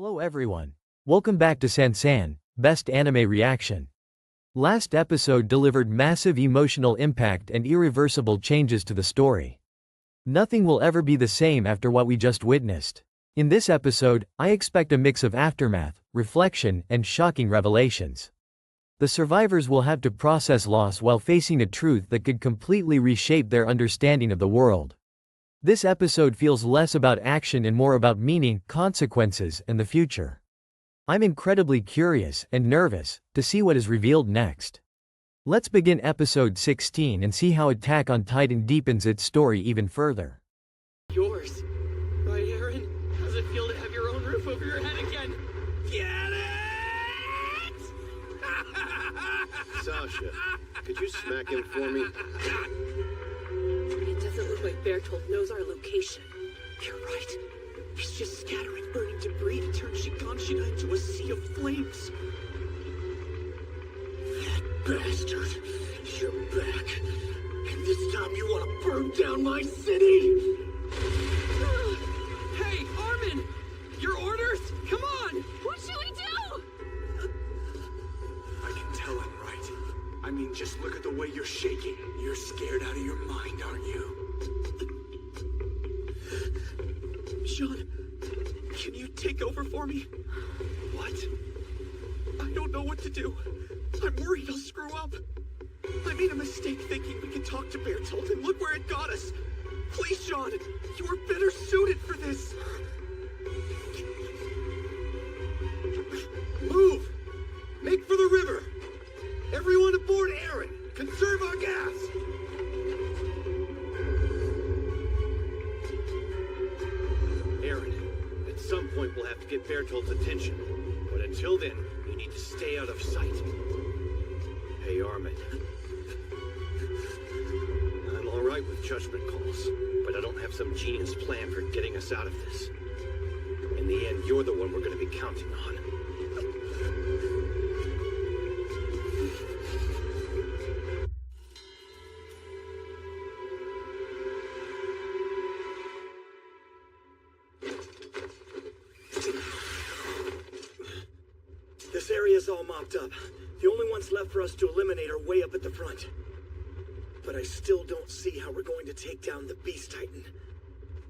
Hello everyone. Welcome back to Sansan, Best Anime Reaction. Last episode delivered massive emotional impact and irreversible changes to the story. Nothing will ever be the same after what we just witnessed. In this episode, I expect a mix of aftermath, reflection, and shocking revelations. The survivors will have to process loss while facing a truth that could completely reshape their understanding of the world. This episode feels less about action and more about meaning, consequences, and the future. I'm incredibly curious and nervous to see what is revealed next. Let's begin episode 16 and see how Attack on Titan deepens its story even further. Yours, right, Eren? How's it feel to have your own roof over your head again? Get it! Sasha, could you smack him for me? It doesn't look like Bertolt knows our location. You're right. He's just scattering burning debris to turn Shiganshina into a sea of flames. That bastard! You're back. And this time you want to burn down my city! Hey, Armin! Your orders? Come on! What should we do? I can tell I'm right. I mean, just look at the way you're shaking. You're scared out of your mind, aren't you? Sean, can you take over for me? What? I don't know what to do. I'm worried I'll screw up. I made a mistake thinking we could talk to Bertolt, and look where it got us. Please, Sean, you are better suited for this. Move! Make for the river! Everyone aboard Eren! Conserve our gas! Eren, at some point we'll have to get Bertolt's attention. But until then, you need to stay out of sight. Hey, Armin. I'm alright with judgment calls, but I don't have some genius plan for getting us out of this. In the end, you're the one we're gonna be counting on. This area's all mopped up. The only ones left for us to eliminate are way up at the front. But I still don't see how we're going to take down the Beast Titan.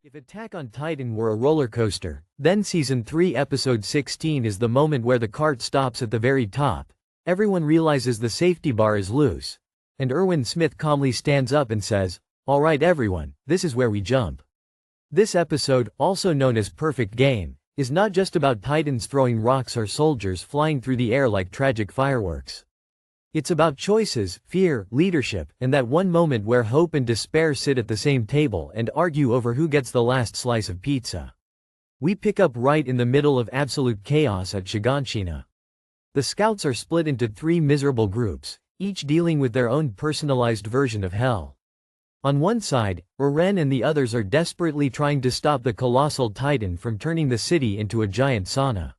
If Attack on Titan were a roller coaster, then Season 3 Episode 16 is the moment where the cart stops at the very top. Everyone realizes the safety bar is loose. And Erwin Smith calmly stands up and says, "Alright everyone, this is where we jump." This episode, also known as Perfect Game, is not just about Titans throwing rocks or soldiers flying through the air like tragic fireworks. It's about choices, fear, leadership, and that one moment where hope and despair sit at the same table and argue over who gets the last slice of pizza. We pick up right in the middle of absolute chaos at Shiganshina. The scouts are split into 3 miserable groups, each dealing with their own personalized version of hell. On one side, Eren and the others are desperately trying to stop the colossal Titan from turning the city into a giant sauna.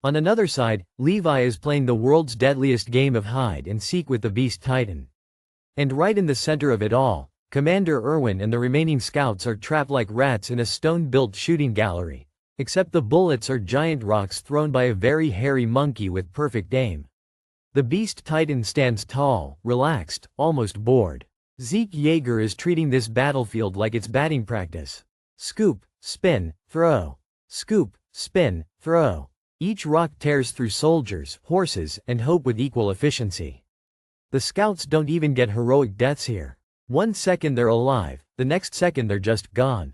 On another side, Levi is playing the world's deadliest game of hide and seek with the Beast Titan. And right in the center of it all, Commander Erwin and the remaining scouts are trapped like rats in a stone-built shooting gallery, except the bullets are giant rocks thrown by a very hairy monkey with perfect aim. The Beast Titan stands tall, relaxed, almost bored. Zeke Yeager is treating this battlefield like it's batting practice. Scoop, spin, throw. Scoop, spin, throw. Each rock tears through soldiers, horses, and hope with equal efficiency. The scouts don't even get heroic deaths here. One second they're alive, the next second they're just gone.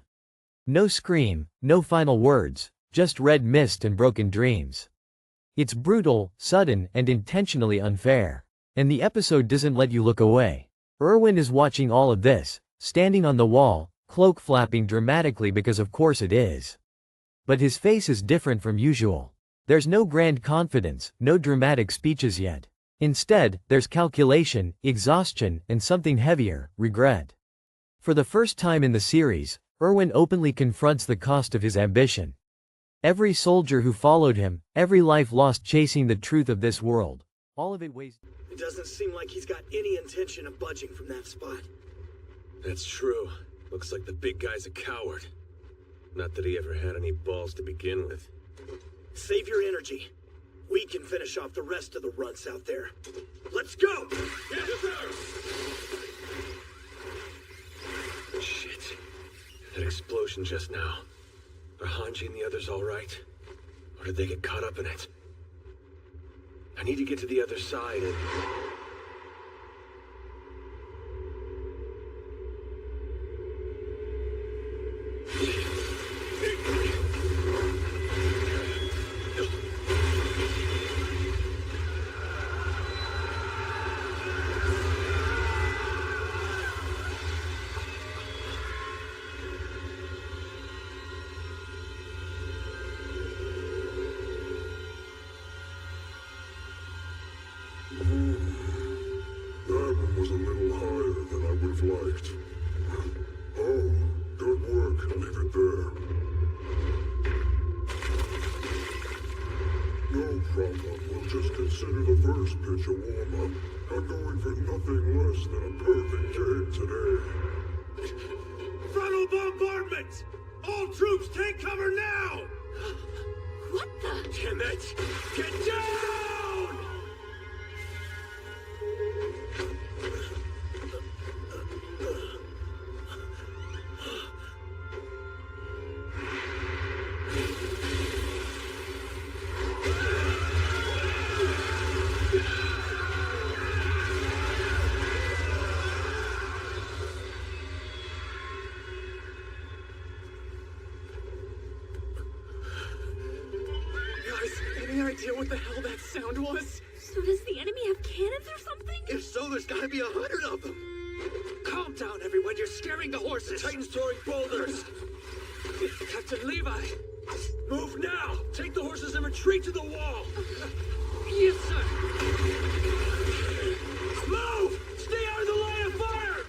No scream, no final words, just red mist and broken dreams. It's brutal, sudden, and intentionally unfair. And the episode doesn't let you look away. Erwin is watching all of this, standing on the wall, cloak flapping dramatically because of course it is. But his face is different from usual. There's no grand confidence, no dramatic speeches yet. Instead, there's calculation, exhaustion, and something heavier, regret. For the first time in the series, Erwin openly confronts the cost of his ambition. Every soldier who followed him, every life lost chasing the truth of this world, all of it weighs. It doesn't seem like he's got any intention of budging from that spot. That's true. Looks like the big guy's a coward. Not that he ever had any balls to begin with. Save your energy. We can finish off the rest of the runts out there. Let's go! Yes, sir! Shit. That explosion just now. Are Hanji and the others all right? Or did they get caught up in it? I need to get to the other side and... That one was a little higher than I would have liked. Oh, good work. I'll leave it there. No problem. We'll just consider the first pitch a warm-up. I'm going for nothing less than a perfect game today. Frontal bombardment! All troops take cover now! What the? Damn it! Get down! Guys, any idea what the hell that sound was? So does the enemy have cannons or something? If so, there's gotta be 100 of them. Calm down, everyone. You're scaring the horses. Titan's throwing boulders! Captain Levi! Move now! Take the horses and retreat to the wall! Yes, sir! Move! Stay out of the line of fire!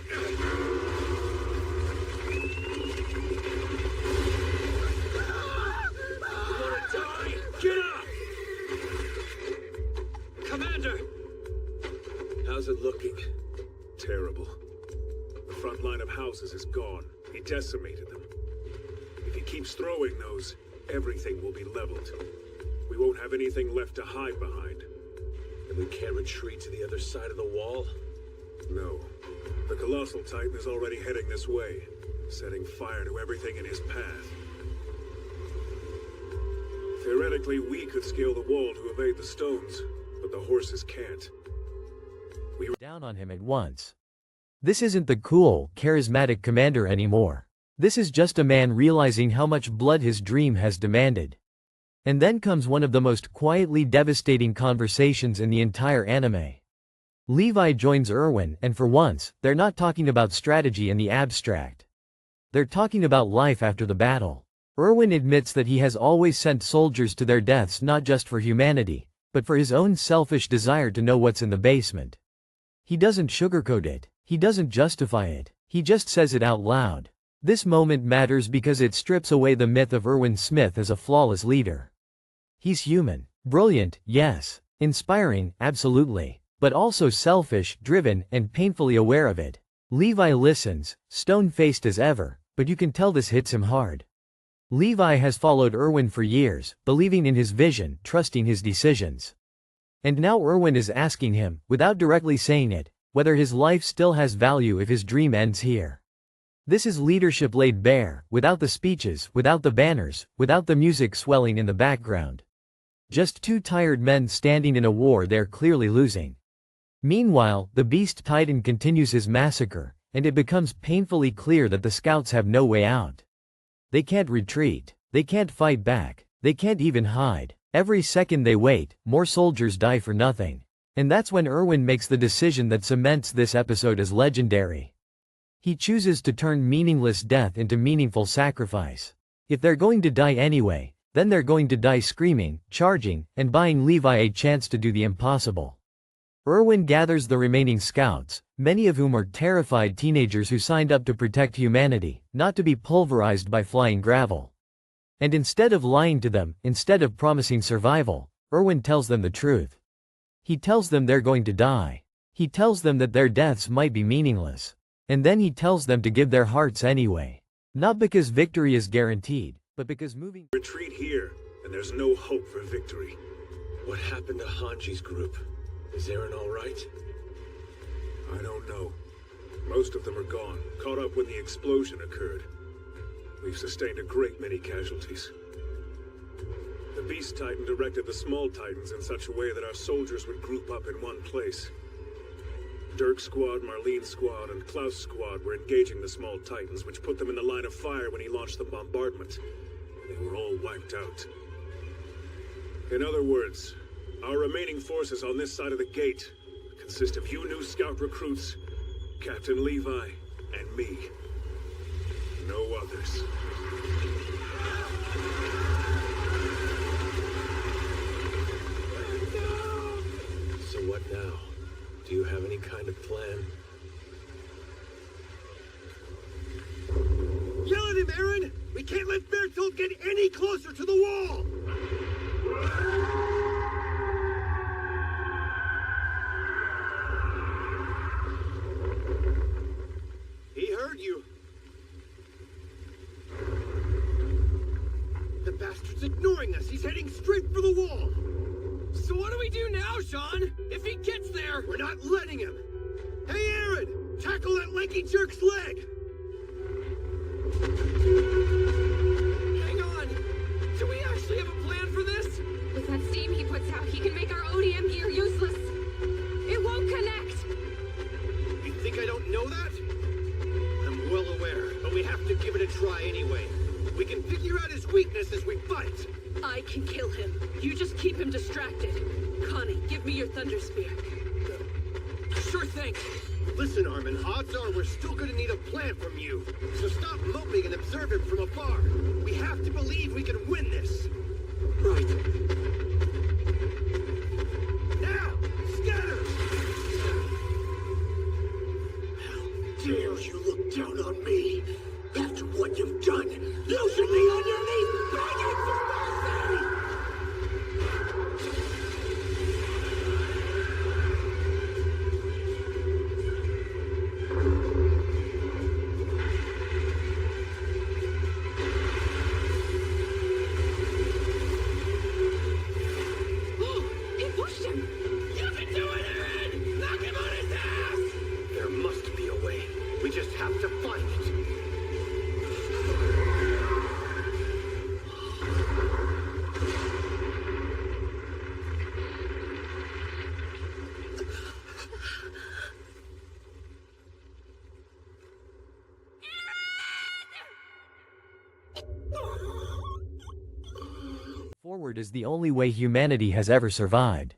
You wanna die? Get up! Commander! How's it looking? Terrible. The front line of houses is gone. He decimated them. If he keeps throwing those, everything will be leveled. We won't have anything left to hide behind. And we can't retreat to the other side of the wall? No. The Colossal Titan is already heading this way, setting fire to everything in his path. Theoretically, we could scale the wall to evade the stones, but the horses can't. Down on him at once. This isn't the cool, charismatic commander anymore. This is just a man realizing how much blood his dream has demanded. And then comes one of the most quietly devastating conversations in the entire anime. Levi joins Erwin, and for once, they're not talking about strategy in the abstract. They're talking about life after the battle. Erwin admits that he has always sent soldiers to their deaths not just for humanity, but for his own selfish desire to know what's in the basement. He doesn't sugarcoat it. He doesn't justify it. He just says it out loud. This moment matters because it strips away the myth of Erwin Smith as a flawless leader. He's human. Brilliant, yes. Inspiring, absolutely. But also selfish, driven, and painfully aware of it. Levi listens, stone-faced as ever, but you can tell this hits him hard. Levi has followed Erwin for years, believing in his vision, trusting his decisions. And now Erwin is asking him, without directly saying it, whether his life still has value if his dream ends here. This is leadership laid bare, without the speeches, without the banners, without the music swelling in the background. Just two tired men standing in a war they're clearly losing. Meanwhile, the Beast Titan continues his massacre, and it becomes painfully clear that the scouts have no way out. They can't retreat. They can't fight back. They can't even hide. Every second they wait, more soldiers die for nothing. And that's when Erwin makes the decision that cements this episode as legendary. He chooses to turn meaningless death into meaningful sacrifice. If they're going to die anyway, then they're going to die screaming, charging, and buying Levi a chance to do the impossible. Erwin gathers the remaining scouts, many of whom are terrified teenagers who signed up to protect humanity, not to be pulverized by flying gravel. And instead of lying to them, instead of promising survival, Erwin tells them the truth. He tells them they're going to die. He tells them that their deaths might be meaningless. And then he tells them to give their hearts anyway. Not because victory is guaranteed, but because moving Retreat here. and there's no hope for victory. What happened to Hanji's group? Is Eren all right? I don't know. Most of them are gone, caught up when the explosion occurred. We've sustained a great many casualties. The Beast Titan directed the small Titans in such a way that our soldiers would group up in one place. Dirk's squad, Marlene's squad, and Klaus' squad were engaging the small Titans, which put them in the line of fire when he launched the bombardment. They were all wiped out. In other words, our remaining forces on this side of the gate consist of you new scout recruits, Captain Levi, and me. No others. So what now? Do you have any kind of plan? Yell at him, Eren! We can't let Bertolt get any closer to the wall! He heard you. The bastard's ignoring us. He's heading straight for the wall. So what do we do now, Sean? If he gets there? We're not letting him. Hey, Eren! Tackle that lanky jerk's leg! Hang on. Do we actually have a plan for this? With that steam he puts out, he can make our ODM gear useless. It won't connect. You think I don't know that? I'm well aware, but we have to give it a try anyway. We can figure out his weakness as we fight. I can kill him. You just keep him distracted. Connie, give me your Thunder Spear. Sure thing. Listen, Armin, odds are we're still gonna need a plan from you. So stop moping and observe him from afar. We have to believe we can win this. Right. Now, scatter! How dare you look down on me? After what you've done, you should be on your knees begging for mercy! He pushed him! You can do it, Eren! Knock him on his ass! There must be a way. We just have to find it. Forward is the only way humanity has ever survived.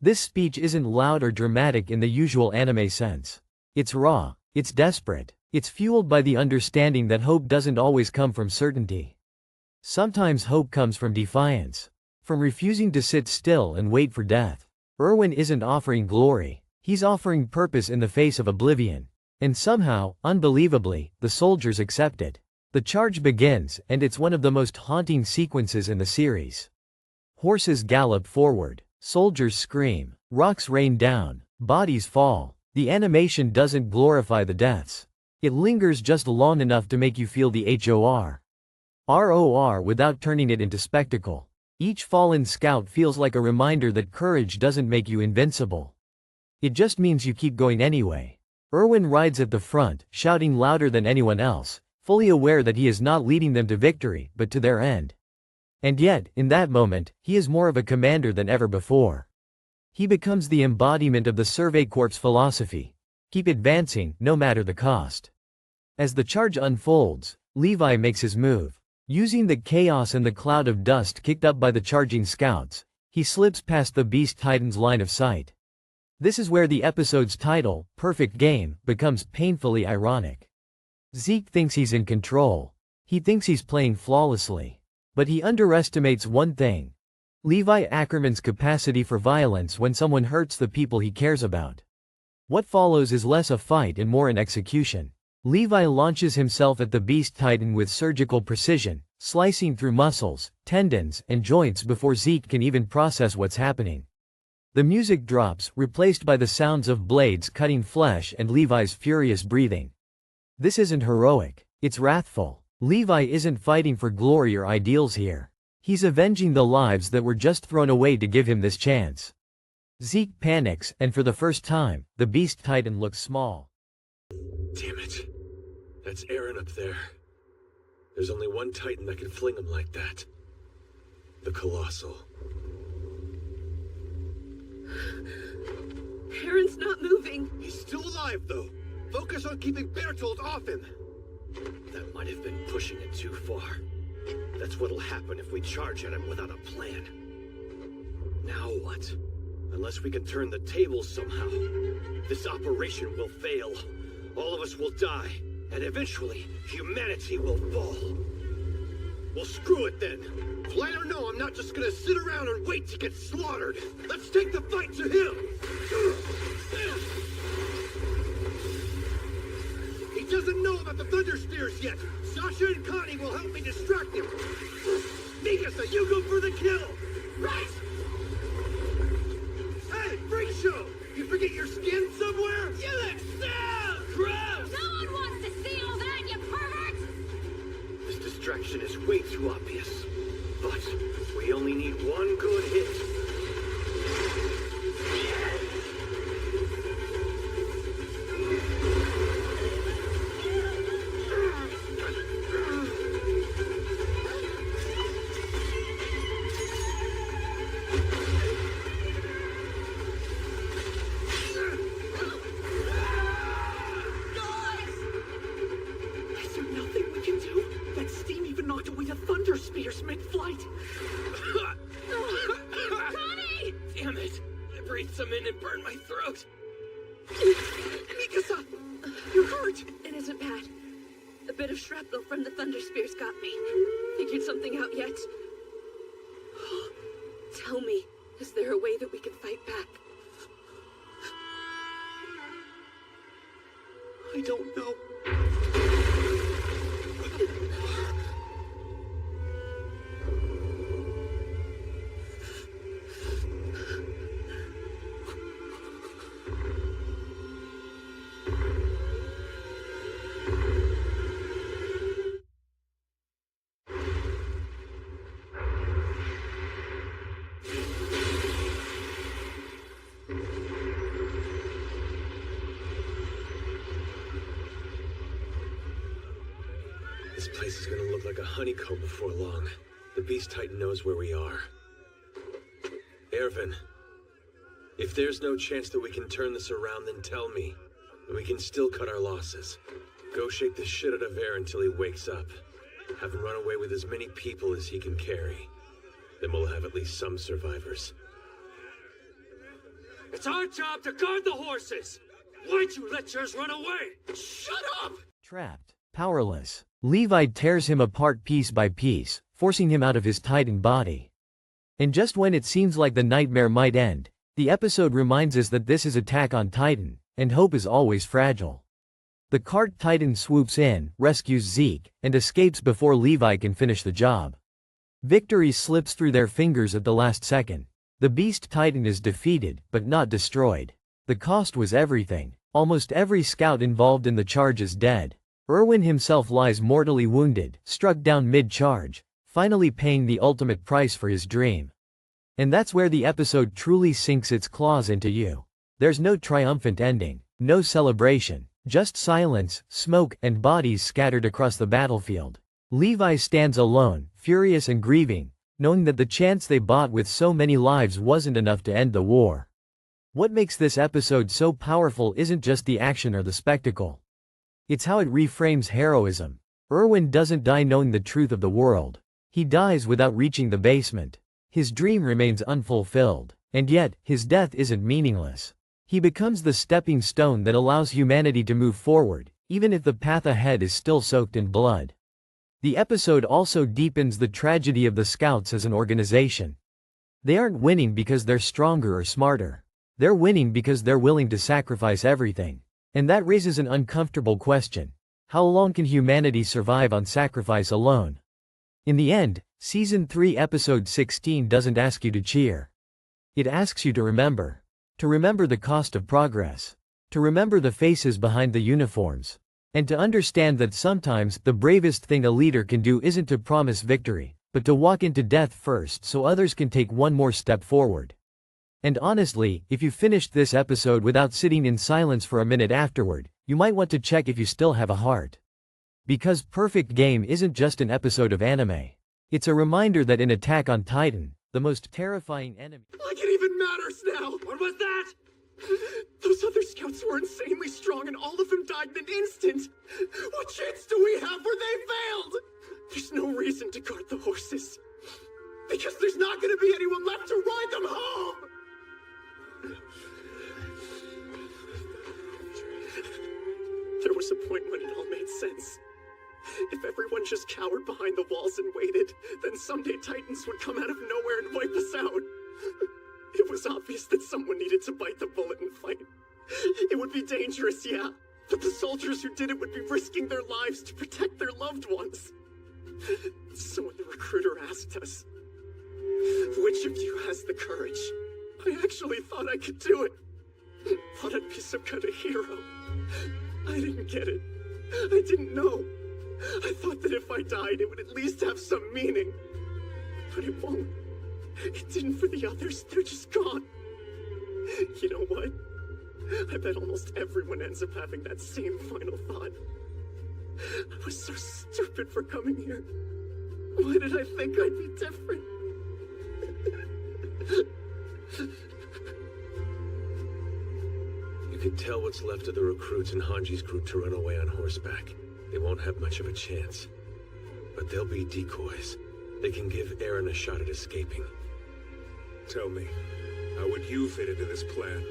This speech isn't loud or dramatic in the usual anime sense. It's raw, it's desperate, it's fueled by the understanding that hope doesn't always come from certainty. Sometimes hope comes from defiance, from refusing to sit still and wait for death. Erwin isn't offering glory, he's offering purpose in the face of oblivion. And somehow, unbelievably, the soldiers accept it. The charge begins, and it's one of the most haunting sequences in the series. Horses gallop forward, soldiers scream, rocks rain down, bodies fall. The animation doesn't glorify the deaths. It lingers just long enough to make you feel the ROR without turning it into spectacle. Each fallen scout feels like a reminder that courage doesn't make you invincible. It just means you keep going anyway. Erwin rides at the front, shouting louder than anyone else, fully aware that he is not leading them to victory, but to their end. And yet, in that moment, he is more of a commander than ever before. He becomes the embodiment of the Survey Corps' philosophy. Keep advancing, no matter the cost. As the charge unfolds, Levi makes his move. Using the chaos and the cloud of dust kicked up by the charging scouts, he slips past the Beast Titan's line of sight. This is where the episode's title, Perfect Game, becomes painfully ironic. Zeke thinks he's in control. He thinks he's playing flawlessly. But he underestimates one thing: Levi Ackerman's capacity for violence when someone hurts the people he cares about. What follows is less a fight and more an execution. Levi launches himself at the Beast Titan with surgical precision, slicing through muscles, tendons, and joints before Zeke can even process what's happening. The music drops, replaced by the sounds of blades cutting flesh and Levi's furious breathing. This isn't heroic, it's wrathful. Levi isn't fighting for glory or ideals here. He's avenging the lives that were just thrown away to give him this chance. Zeke panics, and for the first time, the Beast Titan looks small. Damn it. That's Eren up there. There's only one Titan that can fling him like that. The Colossal. Eren's not moving. He's still alive, though. Focus on keeping Bertolt off him. That might have been pushing it too far. That's what'll happen if we charge at him without a plan. Now what? Unless we can turn the tables somehow, this operation will fail. All of us will die, and eventually, humanity will fall. Well, screw it then. Plan or no, I'm not just gonna sit around and wait to get slaughtered. Let's take the fight to him. He doesn't know about the Thunder Spears yet. Sasha and Connie will help me distract him. Mikasa, you go for the kill. Right! Hey, Freak Show! You forget your skin somewhere? You look so gross! No one wants to see all that, you pervert! This distraction is way too obvious. But we only need one good hit. Is there nothing we can do? That steam even knocked away the Thunder Spears mid-flight. Connie! Damn it! I breathed some in and burned my throat. Mikasa, you're hurt. It isn't bad. A bit of shrapnel from the Thunder Spears got me. Figured something out yet? Tell me, is there a way that we can fight back? I don't know. This place is gonna look like a honeycomb before long. The Beast Titan knows where we are. Erwin, if there's no chance that we can turn this around, then tell me. And we can still cut our losses. Go shake the shit out of Eren until he wakes up. Have him run away with as many people as he can carry. Then we'll have at least some survivors. It's our job to guard the horses! Why'd you let yours run away? Shut up! Trapped, powerless, Levi tears him apart piece by piece, forcing him out of his Titan body. And just when it seems like the nightmare might end, the episode reminds us that this is Attack on Titan, and hope is always fragile. The cart Titan swoops in, rescues Zeke, and escapes before Levi can finish the job. Victory slips through their fingers at the last second. The Beast Titan is defeated, but not destroyed. The cost was everything. Almost every scout involved in the charge is dead. Erwin himself lies mortally wounded, struck down mid-charge, finally paying the ultimate price for his dream. And that's where the episode truly sinks its claws into you. There's no triumphant ending, no celebration, just silence, smoke, and bodies scattered across the battlefield. Levi stands alone, furious and grieving, knowing that the chance they bought with so many lives wasn't enough to end the war. What makes this episode so powerful isn't just the action or the spectacle. It's how it reframes heroism. Erwin doesn't die knowing the truth of the world. He dies without reaching the basement. His dream remains unfulfilled. And yet, his death isn't meaningless. He becomes the stepping stone that allows humanity to move forward, even if the path ahead is still soaked in blood. The episode also deepens the tragedy of the Scouts as an organization. They aren't winning because they're stronger or smarter. They're winning because they're willing to sacrifice everything. And that raises an uncomfortable question. How long can humanity survive on sacrifice alone? In the end, Season 3 Episode 16 doesn't ask you to cheer. It asks you to remember. To remember the cost of progress. To remember the faces behind the uniforms. And to understand that sometimes the bravest thing a leader can do isn't to promise victory, but to walk into death first so others can take one more step forward. And honestly, if you finished this episode without sitting in silence for a minute afterward, you might want to check if you still have a heart. Because Perfect Game isn't just an episode of anime. It's a reminder that in Attack on Titan, the most terrifying enemy— Like it even matters now! What was that? Those other scouts were insanely strong and all of them died in an instant! What chance do we have where they failed? There's no reason to guard the horses. Because there's not gonna be anyone left to ride them home! There was a point when it all made sense. If everyone just cowered behind the walls and waited, then someday Titans would come out of nowhere and wipe us out. It was obvious that someone needed to bite the bullet and fight. It would be dangerous, yeah, but the soldiers who did it would be risking their lives to protect their loved ones. So when the recruiter asked us, which of you has the courage? I actually thought I could do it. Thought I'd be some kind of hero. I didn't get it. I didn't know. I thought that if I died, it would at least have some meaning. But it won't. It didn't for the others. They're just gone. You know what? I bet almost everyone ends up having that same final thought. I was so stupid for coming here. Why did I think I'd be different? You can tell what's left of the recruits in Hanji's group to run away on horseback. They won't have much of a chance. But they'll be decoys. They can give Eren a shot at escaping. Tell me, how would you fit into this plan?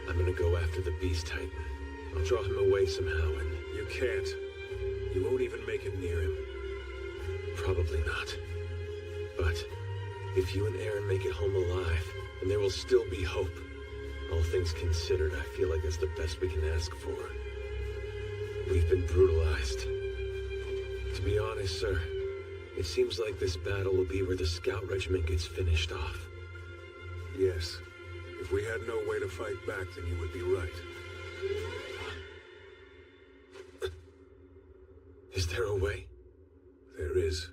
I'm gonna go after the Beast Titan. I'll draw him away somehow and... You can't. You won't even make it near him. Probably not. But if you and Eren make it home alive, then there will still be hope. All things considered, I feel like that's the best we can ask for. We've been brutalized. To be honest, sir, it seems like this battle will be where the Scout Regiment gets finished off. Yes. If we had no way to fight back, then you would be right. Is there a way? There is.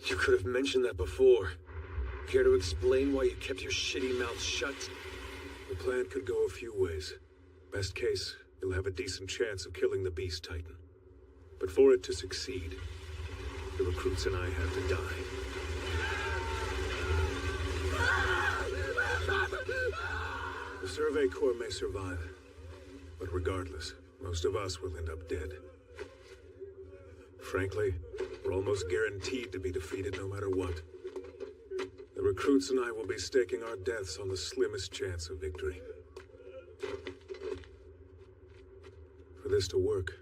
You could have mentioned that before. Care to explain why you kept your shitty mouth shut? The plan could go a few ways. Best case, you'll have a decent chance of killing the Beast Titan. But for it to succeed, the recruits and I have to die. The Survey Corps may survive, but regardless, most of us will end up dead. Frankly, we're almost guaranteed to be defeated no matter what. The recruits and I will be staking our deaths on the slimmest chance of victory. For this to work,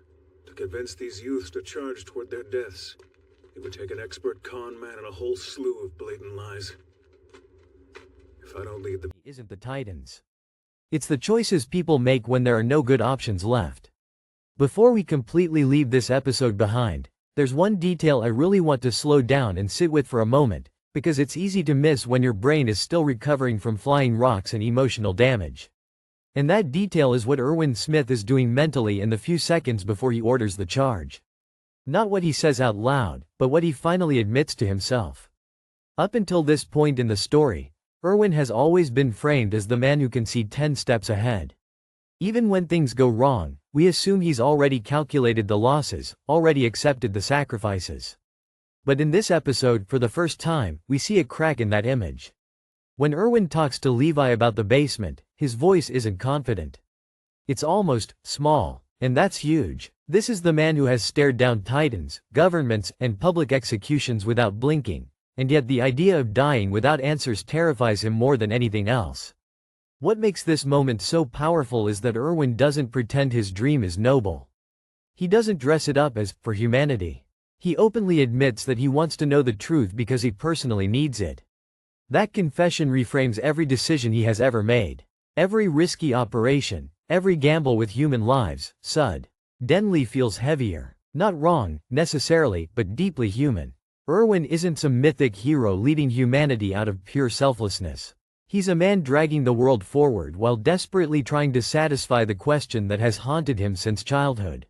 to convince these youths to charge toward their deaths, it would take an expert con man and a whole slew of blatant lies. If I don't lead the... Isn't the Titans. It's the choices people make when there are no good options left. Before we completely leave this episode behind, there's one detail I really want to slow down and sit with for a moment, because it's easy to miss when your brain is still recovering from flying rocks and emotional damage. And that detail is what Erwin Smith is doing mentally in the few seconds before he orders the charge. Not what he says out loud, but what he finally admits to himself. Up until this point in the story, Erwin has always been framed as the man who can see 10 steps ahead. Even when things go wrong, we assume he's already calculated the losses, already accepted the sacrifices. But in this episode, for the first time, we see a crack in that image. When Erwin talks to Levi about the basement, his voice isn't confident. It's almost small, and that's huge. This is the man who has stared down titans, governments, and public executions without blinking, and yet the idea of dying without answers terrifies him more than anything else. What makes this moment so powerful is that Erwin doesn't pretend his dream is noble. He doesn't dress it up as, for humanity. He openly admits that he wants to know the truth because he personally needs it. That confession reframes every decision he has ever made. Every risky operation, every gamble with human lives, suddenly feels heavier. Not wrong, necessarily, but deeply human. Erwin isn't some mythic hero leading humanity out of pure selflessness. He's a man dragging the world forward while desperately trying to satisfy the question that has haunted him since childhood.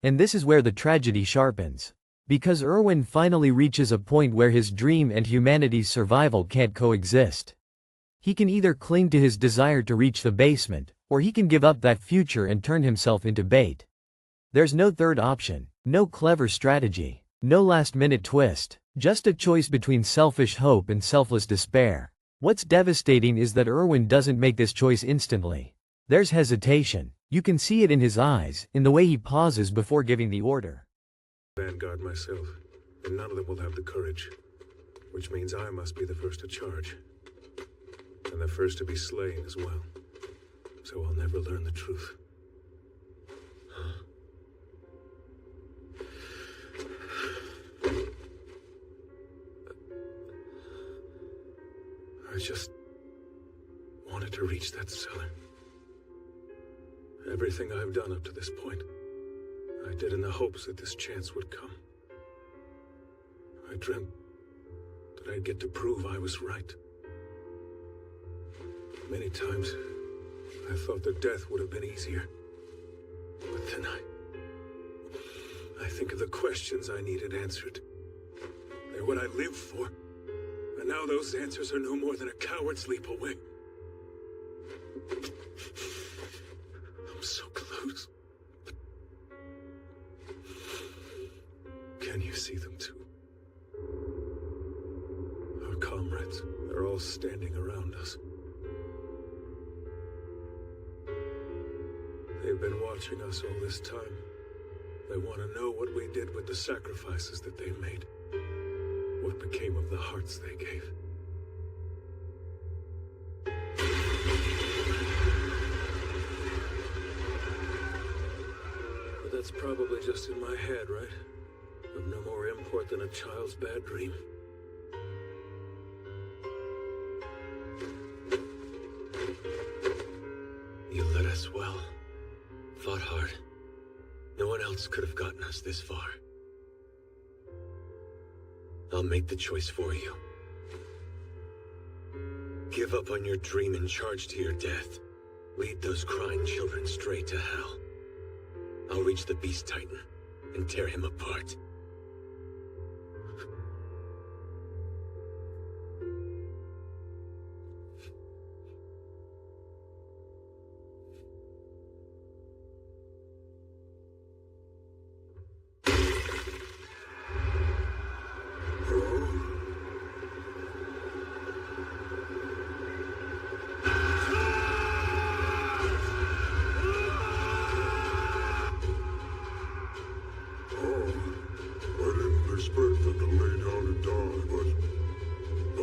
And this is where the tragedy sharpens. Because Erwin finally reaches a point where his dream and humanity's survival can't coexist. He can either cling to his desire to reach the basement, or he can give up that future and turn himself into bait. There's no third option, no clever strategy, no last-minute twist, just a choice between selfish hope and selfless despair. What's devastating is that Erwin doesn't make this choice instantly. There's hesitation. You can see it in his eyes, in the way he pauses before giving the order. Vanguard myself, and none of them will have the courage. Which means I must be the first to charge. And the first to be slain as well. So I'll never learn the truth. I just wanted to reach that cellar. Everything I've done up to this point, I did in the hopes that this chance would come. I dreamt that I'd get to prove I was right. Many times, I thought that death would have been easier. But then I think of the questions I needed answered. They're what I lived for. And now those answers are no more than a coward's leap away. I'm so close. But can you see them too? Our comrades, they're all standing around us. They've been watching us all this time. They want to know what we did with the sacrifices that they made. What became of the hearts they gave. But that's probably just in my head, right? Of no more import than a child's bad dream. You led us well. Fought hard. No one else could have gotten us this far. I'll make the choice for you. Give up on your dream and charge to your death. Lead those crying children straight to hell. I'll reach the Beast Titan and tear him apart.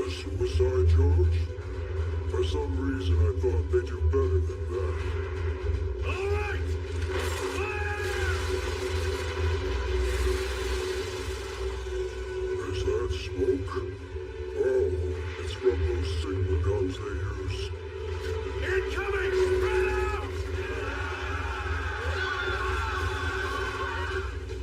Suicide charge? For some reason I thought they do better than that. All right! Is that smoke? Oh, it's from those signal guns they use. Incoming! Spread out!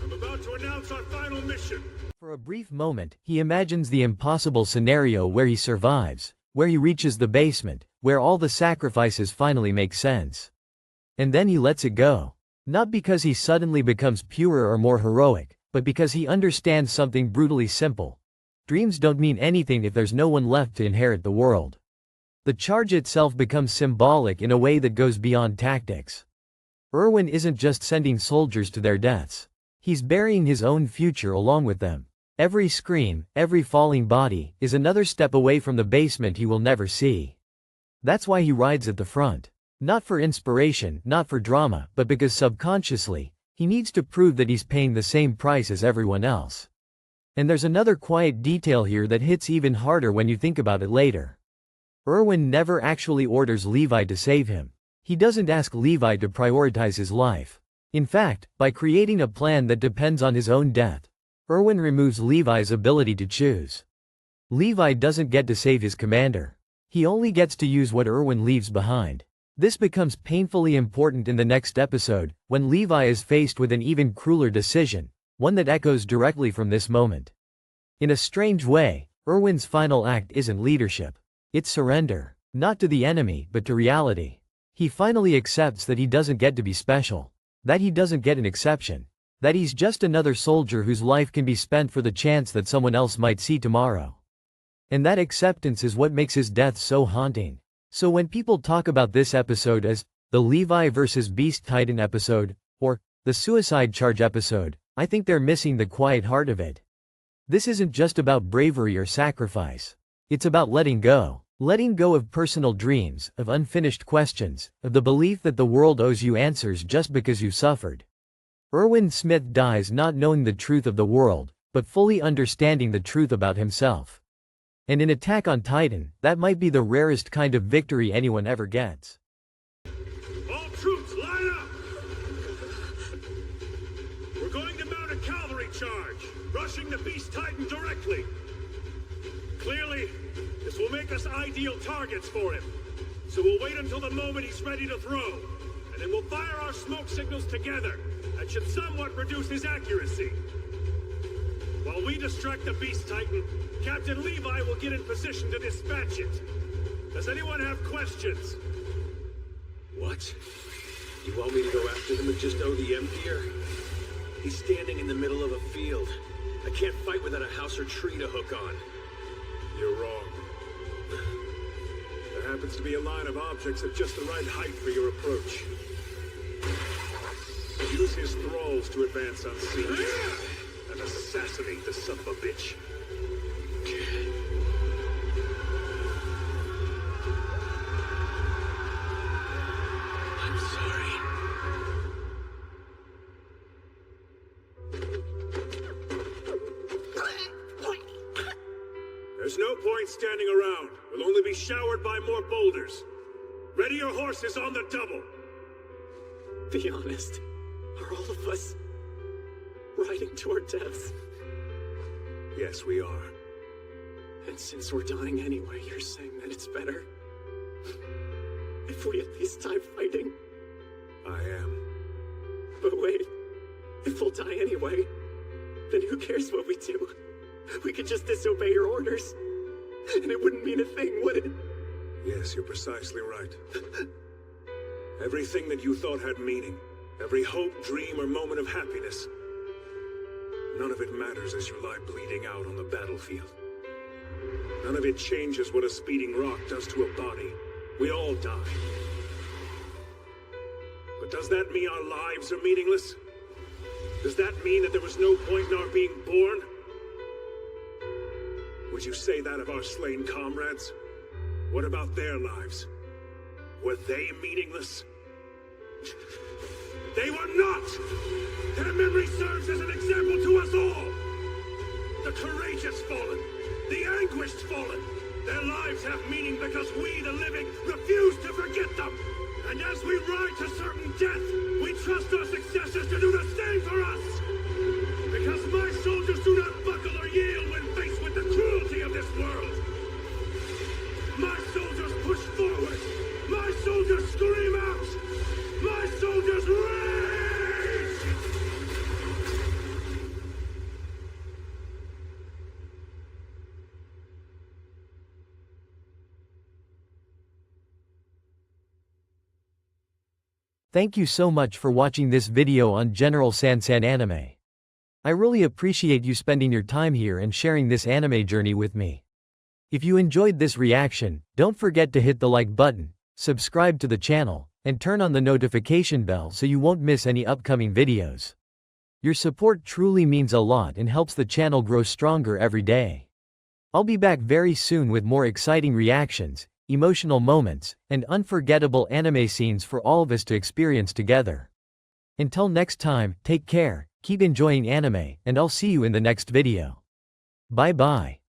I'm about to announce our final mission. For a brief moment, he imagines the impossible scenario where he survives, where he reaches the basement, where all the sacrifices finally make sense. And then he lets it go. Not because he suddenly becomes purer or more heroic, but because he understands something brutally simple. Dreams don't mean anything if there's no one left to inherit the world. The charge itself becomes symbolic in a way that goes beyond tactics. Erwin isn't just sending soldiers to their deaths. He's burying his own future along with them. Every scream, every falling body, is another step away from the basement he will never see. That's why he rides at the front. Not for inspiration, not for drama, but because subconsciously, he needs to prove that he's paying the same price as everyone else. And there's another quiet detail here that hits even harder when you think about it later. Erwin never actually orders Levi to save him. He doesn't ask Levi to prioritize his life. In fact, by creating a plan that depends on his own death, Erwin removes Levi's ability to choose. Levi doesn't get to save his commander. He only gets to use what Erwin leaves behind. This becomes painfully important in the next episode, when Levi is faced with an even crueler decision, one that echoes directly from this moment. In a strange way, Erwin's final act isn't leadership. It's surrender, not to the enemy, but to reality. He finally accepts that he doesn't get to be special, that he doesn't get an exception, That he's just another soldier whose life can be spent for the chance that someone else might see tomorrow. And that acceptance is what makes his death so haunting. So when people talk about this episode as the Levi vs. Beast Titan episode, or the suicide charge episode, I think they're missing the quiet heart of it. This isn't just about bravery or sacrifice. It's about letting go. Letting go of personal dreams, of unfinished questions, of the belief that the world owes you answers just because you suffered. Erwin Smith dies not knowing the truth of the world, but fully understanding the truth about himself. And in Attack on Titan, that might be the rarest kind of victory anyone ever gets. All troops, line up! We're going to mount a cavalry charge, rushing the Beast Titan directly. Clearly, this will make us ideal targets for him. So we'll wait until the moment he's ready to throw, and then we'll fire our smoke signals together. That should somewhat reduce his accuracy. While we distract the Beast Titan, Captain Levi will get in position to dispatch it. Does anyone have questions? What? You want me to go after the Magisto the Empire? He's standing in the middle of a field. I can't fight without a house or tree to hook on. You're wrong. There happens to be a line of objects at just the right height for your approach. Use his thralls to advance unseen and assassinate the son of a bitch. I'm sorry. There's no point standing around. We'll only be showered by more boulders. Ready your horses on the double. Be honest. Are all of us riding to our deaths? Yes, we are. And since we're dying anyway, you're saying that it's better? If we at least die fighting? I am. But wait, if we'll die anyway, then who cares what we do? We could just disobey your orders, and it wouldn't mean a thing, would it? Yes, you're precisely right. Everything that you thought had meaning, every hope, dream, or moment of happiness, none of it matters as you lie bleeding out on the battlefield. None of it changes what a speeding rock does to a body. We all die. But does that mean our lives are meaningless? Does that mean that there was no point in our being born? Would you say that of our slain comrades? What about their lives? Were they meaningless? They were not! Their memory serves as an example to us all! The courageous fallen, the anguished fallen, their lives have meaning because we, the living, refuse to forget them! And as we ride to certain death, we trust our successors to do the same for us! Because my soldiers do not buckle or yield when faced with the cruelty of this world! My soldiers push forward! My soldiers scream out! My soldiers rage! Thank you so much for watching this video on General Sansan Anime. I really appreciate you spending your time here and sharing this anime journey with me. If you enjoyed this reaction, don't forget to hit the like button, subscribe to the channel, and turn on the notification bell so you won't miss any upcoming videos. Your support truly means a lot and helps the channel grow stronger every day. I'll be back very soon with more exciting reactions, emotional moments, and unforgettable anime scenes for all of us to experience together. Until next time, take care, keep enjoying anime, and I'll see you in the next video. Bye bye.